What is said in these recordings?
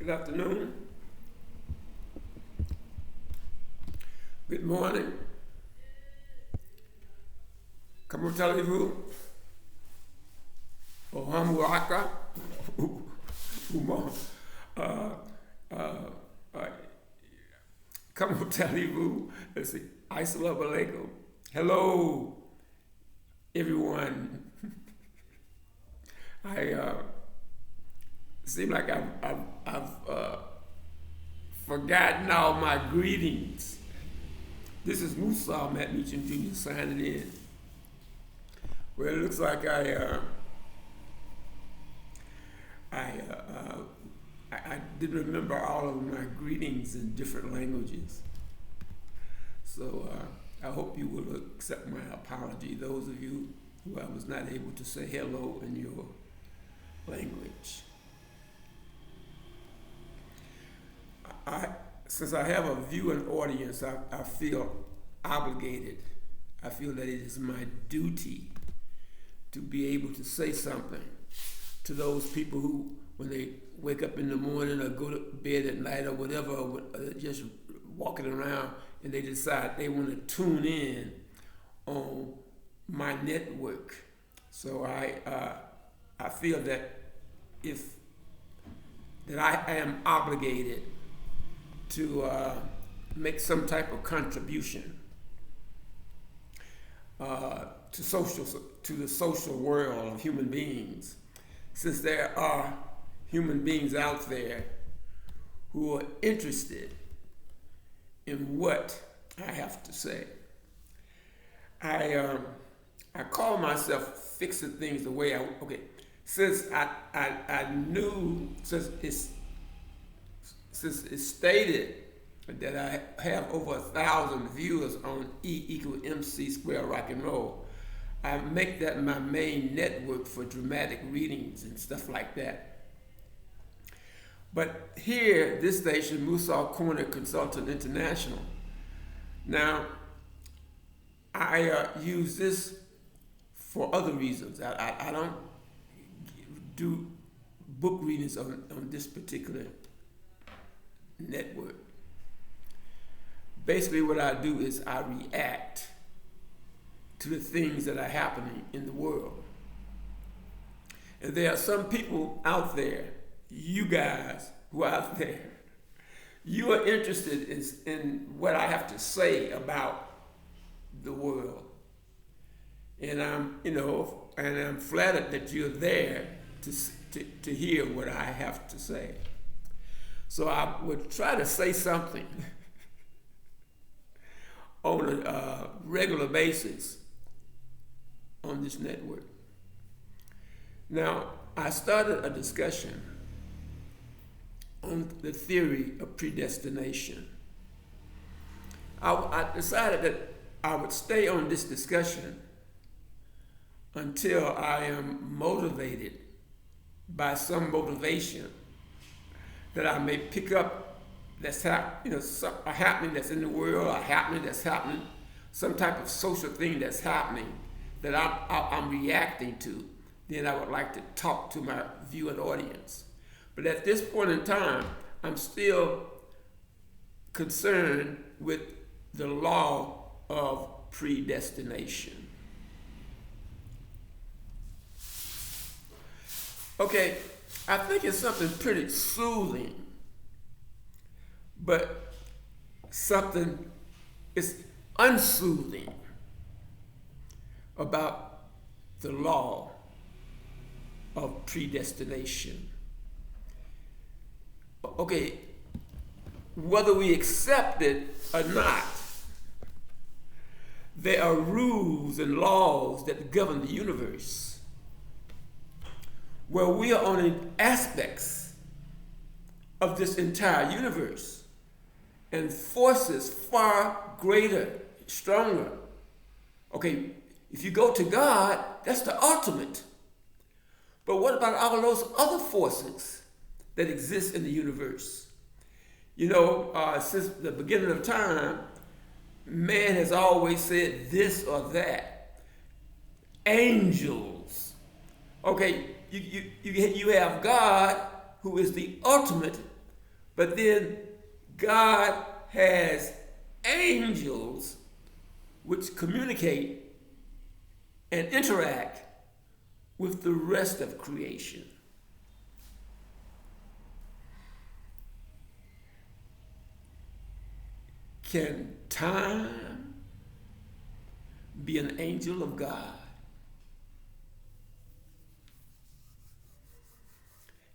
Good afternoon. Good morning. Kamu talivu. Ohamu aka. Kamu talivu. Let's see. Assalamu alaikum. Hello, everyone. I seem like I've forgotten all my greetings. This is MUSAU, Matt Meacham Jr. signing in. Well, it looks like I did remember all of my greetings in different languages. So I hope you will accept my apology, those of you who I was not able to say hello in your language. Since I have a viewing audience, I feel obligated. I feel that it is my duty to be able to say something to those people who, when they wake up in the morning or go to bed at night or whatever, or just walking around and they decide they want to tune in on my network. So I feel that I am obligated to make some type of contribution to the social world of human beings, since there are human beings out there who are interested in what I have to say. I call myself fixing things the way since I knew, since it's stated that I have over 1,000 viewers on E=MC² rock and roll, I make that my main network for dramatic readings and stuff like that. But here, this station, MUSAU Corner Consultant International, now I use this for other reasons. I don't do book readings on this particular network. Basically what I do is I react to the things that are happening in the world. And there are some people out there, you guys who are out there, you are interested in what I have to say about the world. And I'm flattered that you're there to hear what I have to say. So I would try to say something on a regular basis on this network. Now, I started a discussion on the theory of predestination. I decided that I would stay on this discussion until I am motivated by some motivation that I may pick up that's a happening that's in the world, a happening that's happening, some type of social thing that's happening that I'm reacting to. Then I would like to talk to my viewing audience. But at this point in time, I'm still concerned with the law of predestination. Okay, I think it's something pretty soothing, but something is unsoothing about the law of predestination. Okay, whether we accept it or not, there are rules and laws that govern the universe, where we are only aspects of this entire universe, and forces far greater, stronger. Okay, if you go to God, that's the ultimate. But what about all those other forces that exist in the universe? Since the beginning of time, man has always said this or that. Angels. Okay, you have God, who is the ultimate, But then God has angels which communicate and interact with the rest of creation. Can time be an angel of God?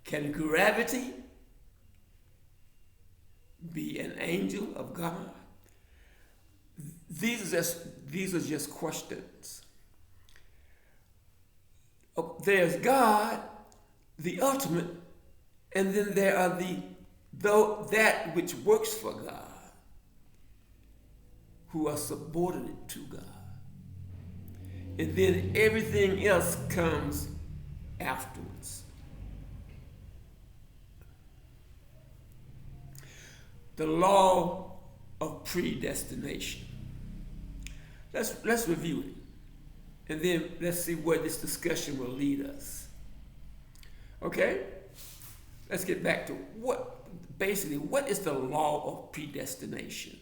Can gravity be an angel of God? These are just questions. There's God, the ultimate, and then there are that which works for God, who are subordinate to God. And then everything else comes afterwards. The law of predestination. Let's review it. And then let's see where this discussion will lead us. Okay? Let's get back to what is the law of predestination?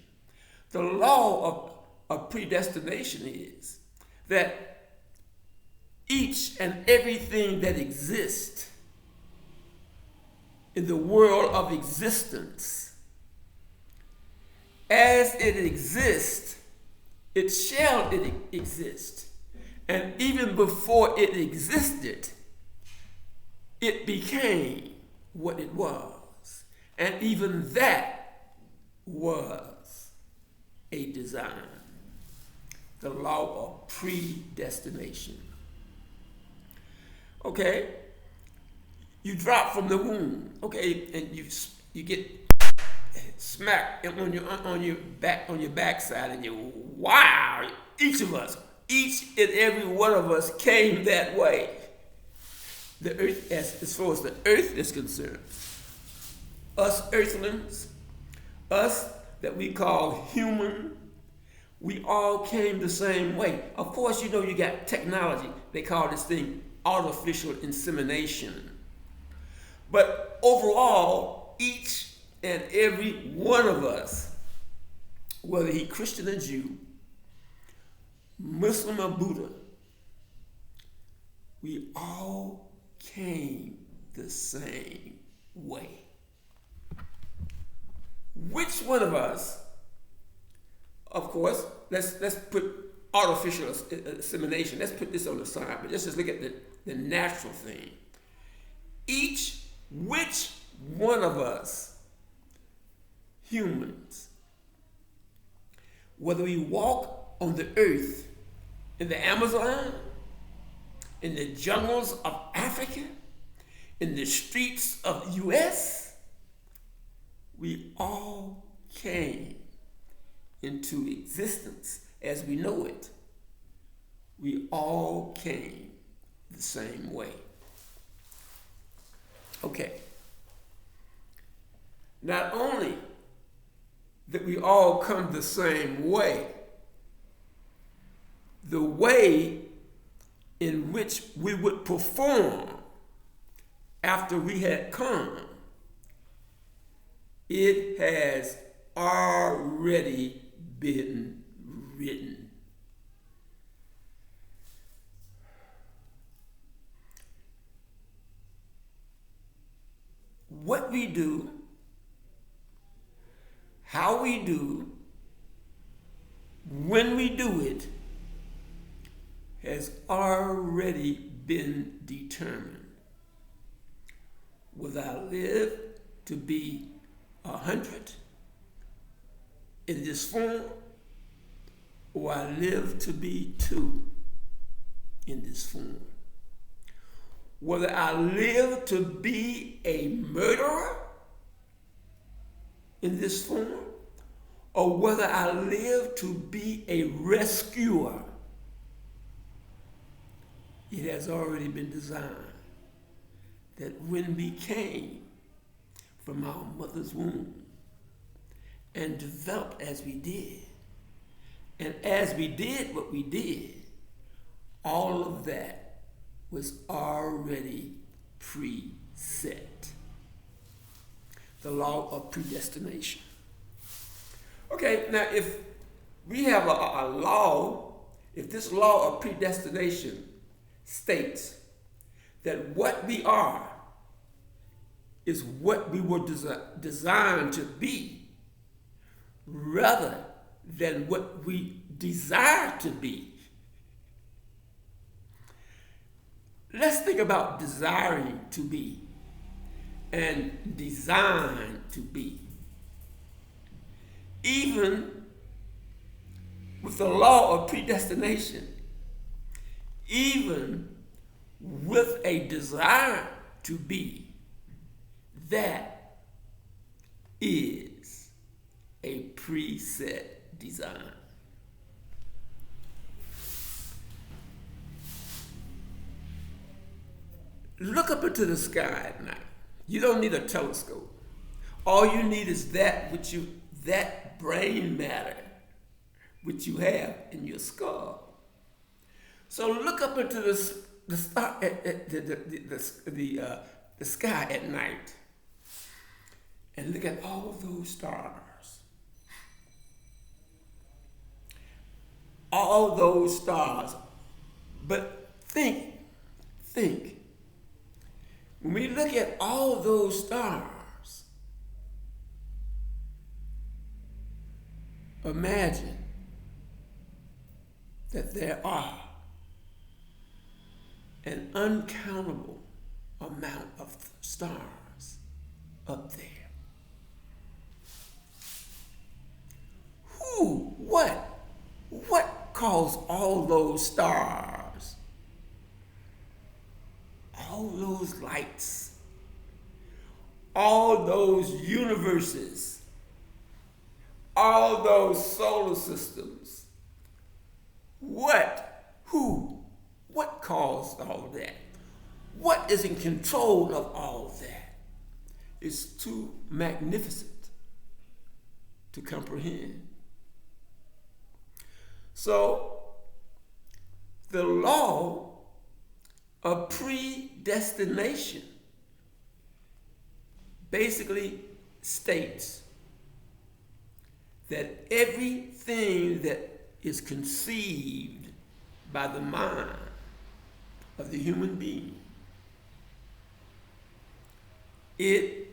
The law of predestination is that each and everything that exists in the world of existence, as it exists, it shall exist. And even before it existed, it became what it was. And even that was a design. The law of predestination. Okay, you drop from the womb. Okay, and you get smacked on your backside, and wow! Each and every one of us came that way. The earth, as far as the earth is concerned, us earthlings, us that we call human, we all came the same way. Of course, you got technology. They call this thing artificial insemination. But overall, each and every one of us, whether he Christian or Jew, Muslim or Buddha, we all came the same way. Which one of us, of course, let's put artificial insemination, let's put this on the side, but let's just look at the natural thing. Which one of us, humans, whether we walk on the earth, in the Amazon, in the jungles of Africa, in the streets of the US, we all came into existence as we know it. We all came the same way. Okay. Not only that we all come the same way, the way in which we would perform after we had come, it has already been written. What we do, how we do, when we do it, has already been determined. Whether I live to be 100 in this form, or I live to be 2 in this form. Whether I live to be a murderer in this form, or whether I live to be a rescuer, it has already been designed that when we came from our mother's womb and developed as we did, and as we did what we did, all of that was already preset. the law of predestination. Okay, now if we have a law, if this law of predestination states that what we are is what we were designed to be, rather than what we desire to be. Let's think about desiring to be and designed to be. Even with the law of predestination, even with a desire to be, that is a preset design. Look up into the sky at night. You don't need a telescope. All you need is that brain matter which you have in your skull. So look up into the sky at night and look at all those stars. All those stars. But think. When we look at all those stars, imagine that there are an uncountable amount of stars up there. What caused all those stars, all those lights, all those universes, all those solar systems? What caused all that? What is in control of all that? It's too magnificent to comprehend. So, the law of predestination basically states that everything that is conceived by the mind of the human being, it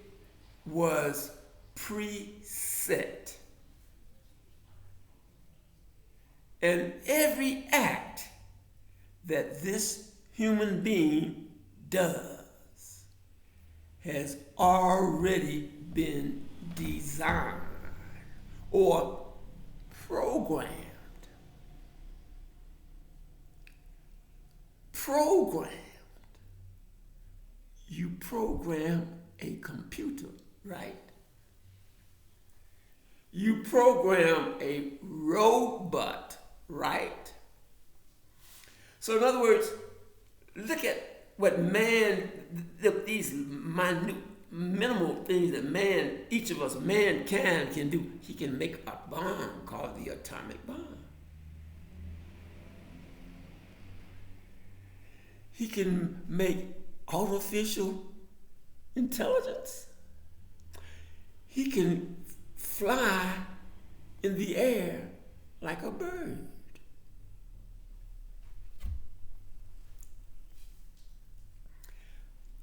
was preset. And every act that this human being does has already been designed or programmed. You program a computer, right? You program a robot, right? So in other words, look at what man, these minute, minimal things that man, each of us, mankind can do. He can make a bomb called the atomic bomb. He can make artificial intelligence. He can fly in the air like a bird.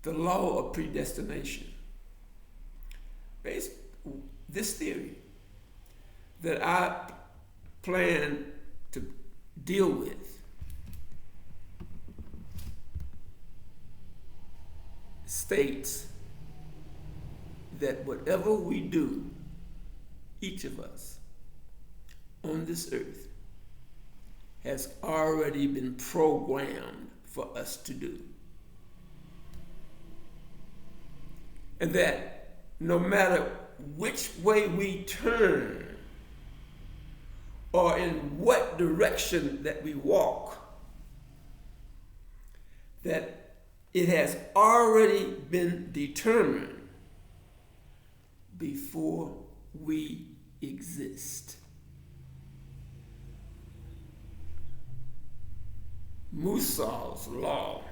The law of predestination. This theory that I plan to deal with states that whatever we do, each of us on this earth has already been programmed for us to do. And that no matter which way we turn or in what direction that we walk, that it has already been determined before we exist. MUSAU's law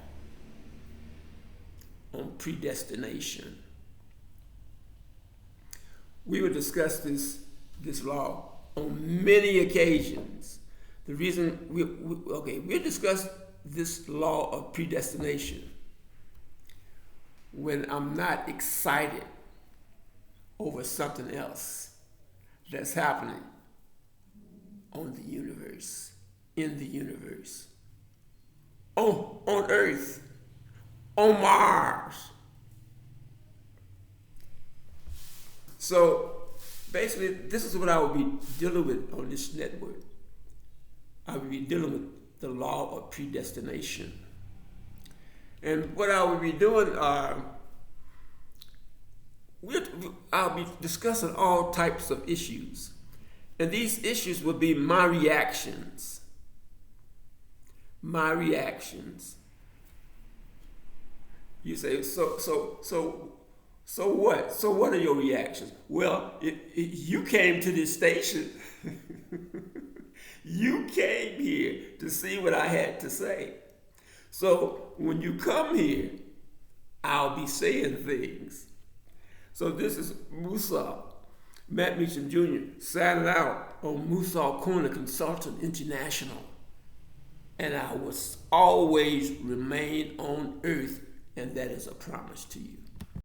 on predestination we will discuss this law on many occasions. The reason we'll discuss this law of predestination when I'm not excited over something else that's happening on the universe, in the universe, on Earth, on Mars. So basically, this is what I will be dealing with on this network. I will be dealing with the law of predestination. And what I will be doing I'll be discussing all types of issues. And these issues will be my reactions. My reactions. You say, so what? So what are your reactions? Well, you came to this station. You came here to see what I had to say. So when you come here, I'll be saying things. So this is MUSAU, Matt Meacham Jr., signing out on MUSAU Corner Consultant International. And I will always remain on earth, and that is a promise to you.